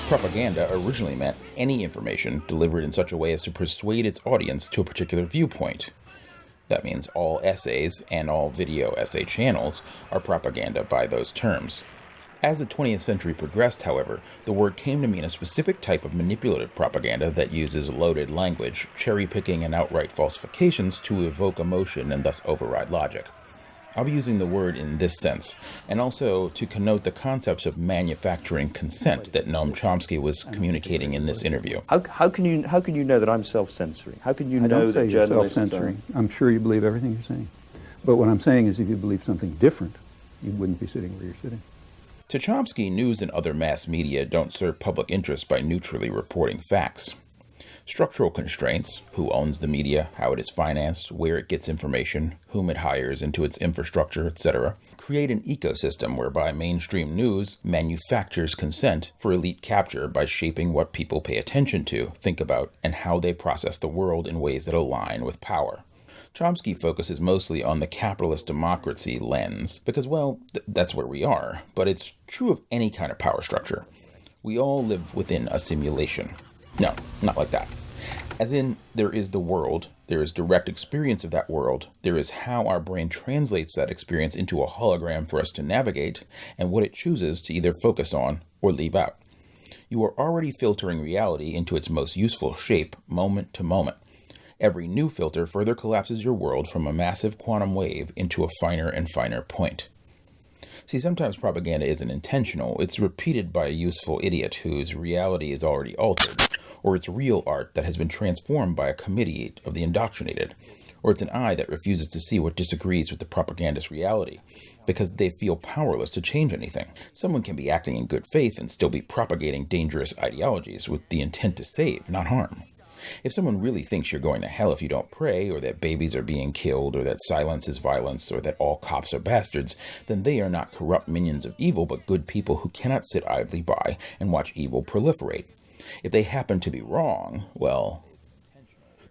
Propaganda originally meant any information delivered in such a way as to persuade its audience to a particular viewpoint. That means all essays and all video essay channels are propaganda by those terms. As the 20th century progressed, however, the word came to mean a specific type of manipulative propaganda that uses loaded language, cherry-picking, and outright falsifications to evoke emotion and thus override logic. I'll be using the word in this sense, and also to connote the concepts of manufacturing consent that Noam Chomsky was communicating in this interview. How can you know that I'm self-censoring? How can you know that you're journalists self-censoring. I'm sure you believe everything you're saying. But what I'm saying is if you believe something different, you wouldn't be sitting where you're sitting. To Chomsky, news and other mass media don't serve public interest by neutrally reporting facts. Structural constraints, who owns the media, how it is financed, where it gets information, whom it hires into its infrastructure, etc., create an ecosystem whereby mainstream news manufactures consent for elite capture by shaping what people pay attention to, think about, and how they process the world in ways that align with power. Chomsky focuses mostly on the capitalist democracy lens because, well, that's where we are, but it's true of any kind of power structure. We all live within a simulation. No, not like that. As in, there is the world, there is direct experience of that world, there is how our brain translates that experience into a hologram for us to navigate, and what it chooses to either focus on or leave out. You are already filtering reality into its most useful shape, moment to moment. Every new filter further collapses your world from a massive quantum wave into a finer and finer point. See, sometimes propaganda isn't intentional, it's repeated by a useful idiot whose reality is already altered, or it's real art that has been transformed by a committee of the indoctrinated, or it's an eye that refuses to see what disagrees with the propagandist's reality, because they feel powerless to change anything. Someone can be acting in good faith and still be propagating dangerous ideologies with the intent to save, not harm. If someone really thinks you're going to hell if you don't pray, or that babies are being killed, or that silence is violence, or that all cops are bastards, then they are not corrupt minions of evil, but good people who cannot sit idly by and watch evil proliferate. If they happen to be wrong, well,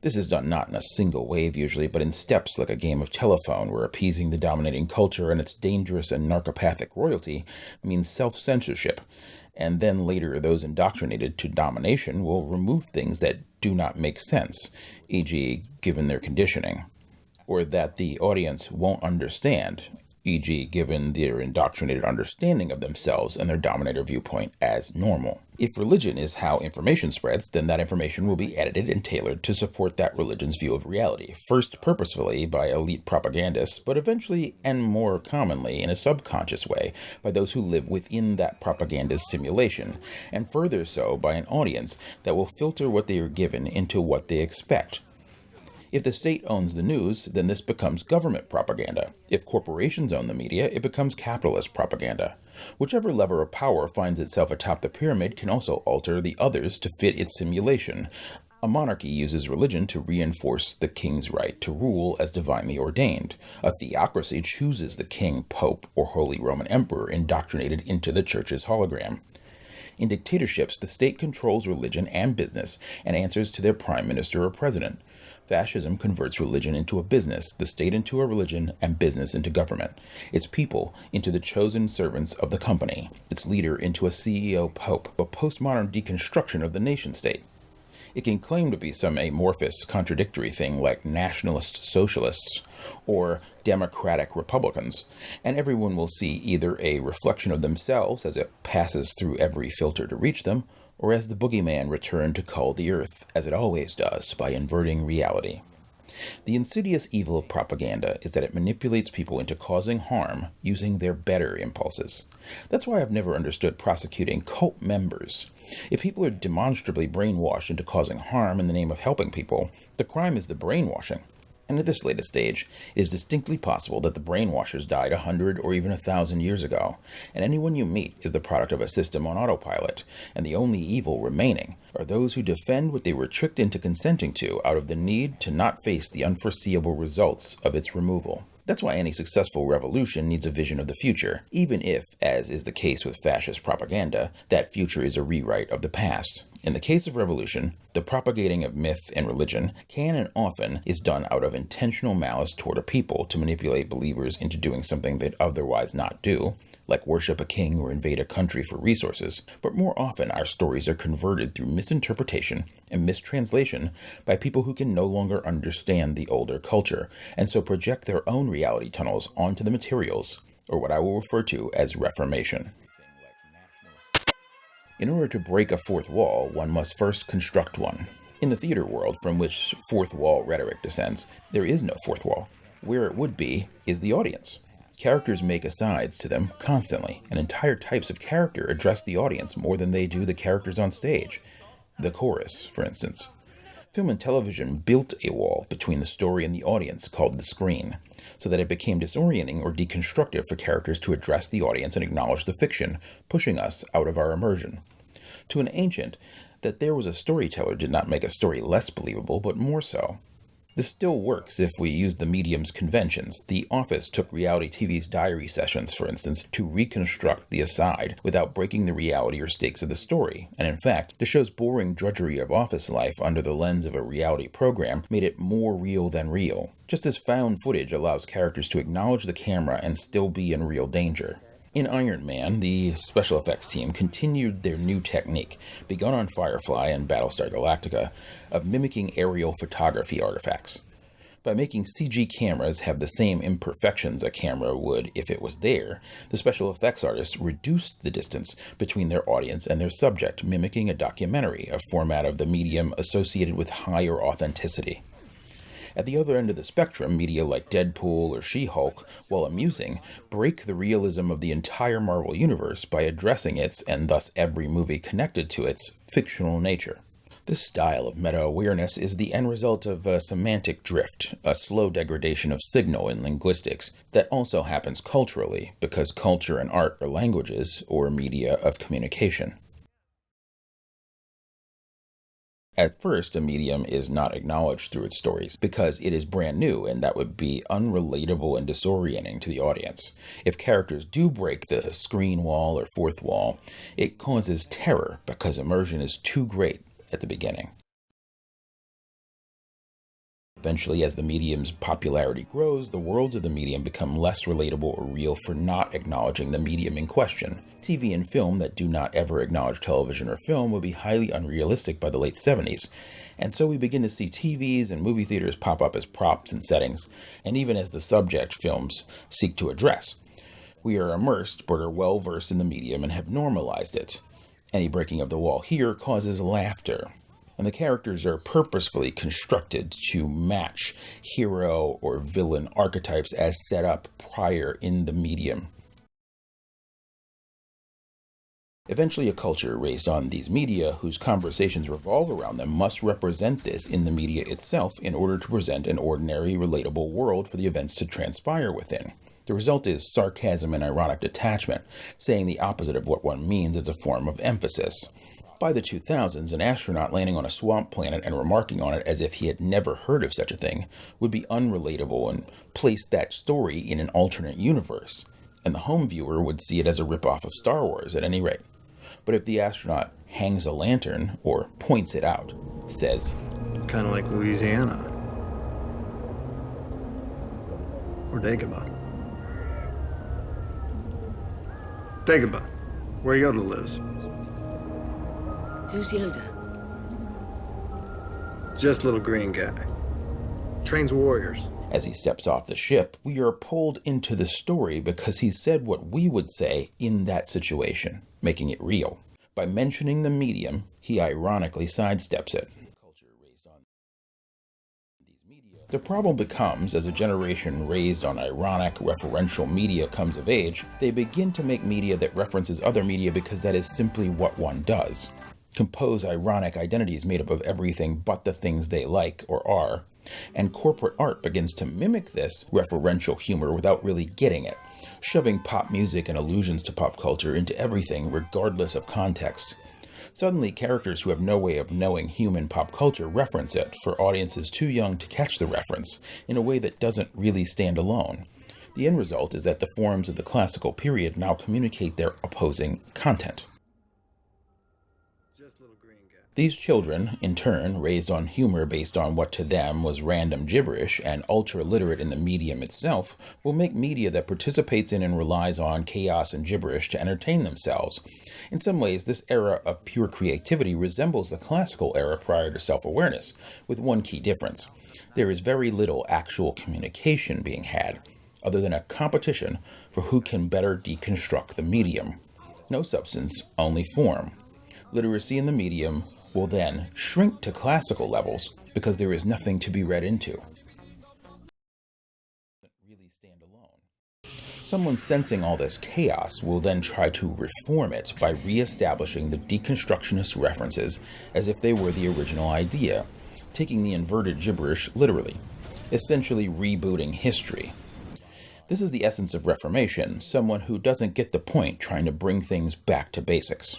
this is done not in a single wave usually, but in steps like a game of telephone where appeasing the dominating culture and its dangerous and narcopathic royalty means self-censorship, and then later those indoctrinated to domination will remove things that do not make sense, e.g. given their conditioning, or that the audience won't understand, e.g. given their indoctrinated understanding of themselves and their dominator viewpoint as normal. If religion is how information spreads, then that information will be edited and tailored to support that religion's view of reality, first purposefully by elite propagandists, but eventually and more commonly in a subconscious way by those who live within that propagandist simulation, and further so by an audience that will filter what they are given into what they expect. If the state owns the news, then this becomes government propaganda. If corporations own the media, it becomes capitalist propaganda. Whichever lever of power finds itself atop the pyramid can also alter the others to fit its simulation. A monarchy uses religion to reinforce the king's right to rule as divinely ordained. A theocracy chooses the king, pope, or Holy Roman Emperor indoctrinated into the church's hologram. In dictatorships, the state controls religion and business and answers to their prime minister or president. Fascism converts religion into a business, the state into a religion, and business into government. Its people into the chosen servants of the company, its leader into a CEO pope, a postmodern deconstruction of the nation-state. It can claim to be some amorphous, contradictory thing like nationalist socialists or democratic republicans, and everyone will see either a reflection of themselves as it passes through every filter to reach them, or as the boogeyman returned to cull the earth, as it always does, by inverting reality. The insidious evil of propaganda is that it manipulates people into causing harm using their better impulses. That's why I've never understood prosecuting cult members. If people are demonstrably brainwashed into causing harm in the name of helping people, the crime is the brainwashing. And at this latest stage, it is distinctly possible that the brainwashers died 100 or even 1,000 years ago, and anyone you meet is the product of a system on autopilot, and the only evil remaining are those who defend what they were tricked into consenting to out of the need to not face the unforeseeable results of its removal. That's why any successful revolution needs a vision of the future, even if, as is the case with fascist propaganda, that future is a rewrite of the past. In the case of revolution, the propagating of myth and religion can and often is done out of intentional malice toward a people to manipulate believers into doing something they'd otherwise not do, like worship a king or invade a country for resources, but more often our stories are converted through misinterpretation and mistranslation by people who can no longer understand the older culture, and so project their own reality tunnels onto the materials, or what I will refer to as reformation. In order to break a fourth wall, one must first construct one. In the theater world, from which fourth wall rhetoric descends, there is no fourth wall. Where it would be is the audience. Characters make asides to them constantly, and entire types of character address the audience more than they do the characters on stage. The chorus, for instance. Film and television built a wall between the story and the audience called the screen, so that it became disorienting or deconstructive for characters to address the audience and acknowledge the fiction, pushing us out of our immersion. To an ancient, that there was a storyteller did not make a story less believable, but more so. This still works if we use the medium's conventions. The Office took reality TV's diary sessions, for instance, to reconstruct the aside without breaking the reality or stakes of the story. And in fact, the show's boring drudgery of office life under the lens of a reality program made it more real than real. Just as found footage allows characters to acknowledge the camera and still be in real danger. In Iron Man, the special effects team continued their new technique, begun on Firefly and Battlestar Galactica, of mimicking aerial photography artifacts. By making CG cameras have the same imperfections a camera would if it was there, the special effects artists reduced the distance between their audience and their subject, mimicking a documentary, a format of the medium associated with higher authenticity. At the other end of the spectrum, media like Deadpool or She-Hulk, while amusing, break the realism of the entire Marvel Universe by addressing its, and thus every movie connected to its, fictional nature. This style of meta-awareness is the end result of a semantic drift, a slow degradation of signal in linguistics that also happens culturally, because culture and art are languages, or media of communication. At first, a medium is not acknowledged through its stories because it is brand new, and that would be unrelatable and disorienting to the audience. If characters do break the screen wall or fourth wall, it causes terror because immersion is too great at the beginning. Eventually, as the medium's popularity grows, the worlds of the medium become less relatable or real for not acknowledging the medium in question. TV and film that do not ever acknowledge television or film would be highly unrealistic by the late 70s. And so we begin to see TVs and movie theaters pop up as props and settings, and even as the subject films seek to address. We are immersed, but are well versed in the medium and have normalized it. Any breaking of the wall here causes laughter. And the characters are purposefully constructed to match hero or villain archetypes as set up prior in the medium. Eventually, a culture raised on these media, whose conversations revolve around them, must represent this in the media itself in order to present an ordinary, relatable world for the events to transpire within. The result is sarcasm and ironic detachment, saying the opposite of what one means as a form of emphasis. By the 2000s, an astronaut landing on a swamp planet and remarking on it as if he had never heard of such a thing would be unrelatable and place that story in an alternate universe, and the home viewer would see it as a ripoff of Star Wars at any rate. But if the astronaut hangs a lantern, or points it out, says, "It's kind of like Louisiana. Or Dagobah. Dagobah, where Yoda lives. Who's Yoda? Just little green guy. Trains warriors." As he steps off the ship, we are pulled into the story because he said what we would say in that situation, making it real. By mentioning the medium, he ironically sidesteps it. The problem becomes, as a generation raised on ironic, referential media comes of age, they begin to make media that references other media because that is simply what one does. Compose ironic identities made up of everything but the things they like or are, and corporate art begins to mimic this referential humor without really getting it, shoving pop music and allusions to pop culture into everything regardless of context. Suddenly, characters who have no way of knowing human pop culture reference it for audiences too young to catch the reference in a way that doesn't really stand alone. The end result is that the forms of the classical period now communicate their opposing content. These children, in turn, raised on humor based on what to them was random gibberish and ultra-literate in the medium itself, will make media that participates in and relies on chaos and gibberish to entertain themselves. In some ways, this era of pure creativity resembles the classical era prior to self-awareness, with one key difference. There is very little actual communication being had, other than a competition for who can better deconstruct the medium. No substance, only form. Literacy in the medium will then shrink to classical levels because there is nothing to be read into. Really stand alone. Someone sensing all this chaos will then try to reform it by re-establishing the deconstructionist references as if they were the original idea, taking the inverted gibberish literally, essentially rebooting history. This is the essence of Reformation, someone who doesn't get the point trying to bring things back to basics.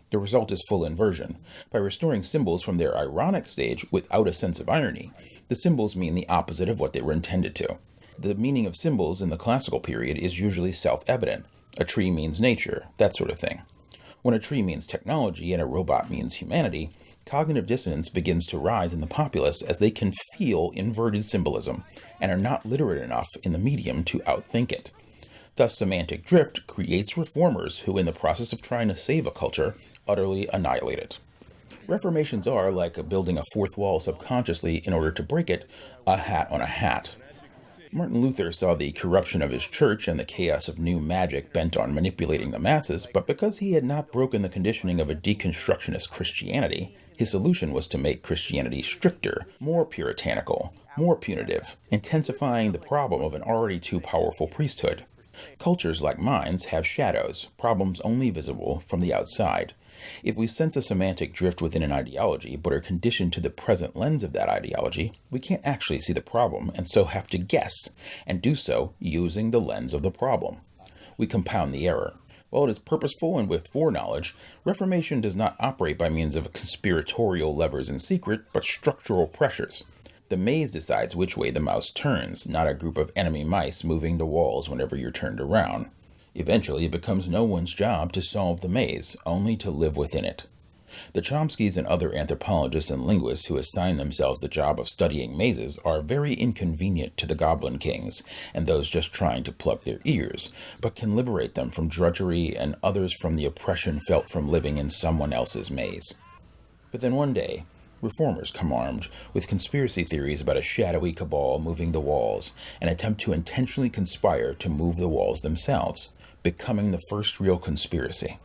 The result is full inversion. By restoring symbols from their ironic stage without a sense of irony, the symbols mean the opposite of what they were intended to. The meaning of symbols in the classical period is usually self-evident. A tree means nature, that sort of thing. When a tree means technology and a robot means humanity, cognitive dissonance begins to rise in the populace as they can feel inverted symbolism and are not literate enough in the medium to outthink it. Thus, semantic drift creates reformers who, in the process of trying to save a culture, utterly annihilate it. Reformations are, like building a fourth wall subconsciously in order to break it, a hat on a hat. Martin Luther saw the corruption of his church and the chaos of new magic bent on manipulating the masses, but because he had not broken the conditioning of a deconstructionist Christianity, his solution was to make Christianity stricter, more puritanical, more punitive, intensifying the problem of an already too powerful priesthood. Cultures like minds have shadows, problems only visible from the outside. If we sense a semantic drift within an ideology, but are conditioned to the present lens of that ideology, we can't actually see the problem and so have to guess, and do so using the lens of the problem. We compound the error. While it is purposeful and with foreknowledge, Reformation does not operate by means of conspiratorial levers in secret, but structural pressures. The maze decides which way the mouse turns, not a group of enemy mice moving the walls whenever you're turned around. Eventually, it becomes no one's job to solve the maze, only to live within it. The Chomskys and other anthropologists and linguists who assign themselves the job of studying mazes are very inconvenient to the Goblin Kings and those just trying to plug their ears, but can liberate them from drudgery and others from the oppression felt from living in someone else's maze. But then one day, reformers come armed with conspiracy theories about a shadowy cabal moving the walls and attempt to intentionally conspire to move the walls themselves, becoming the first real conspiracy.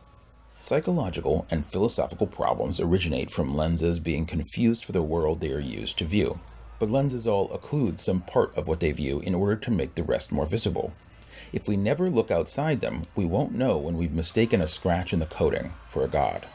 Psychological and philosophical problems originate from lenses being confused for the world they are used to view, but lenses all occlude some part of what they view in order to make the rest more visible. If we never look outside them, we won't know when we've mistaken a scratch in the coating for a god.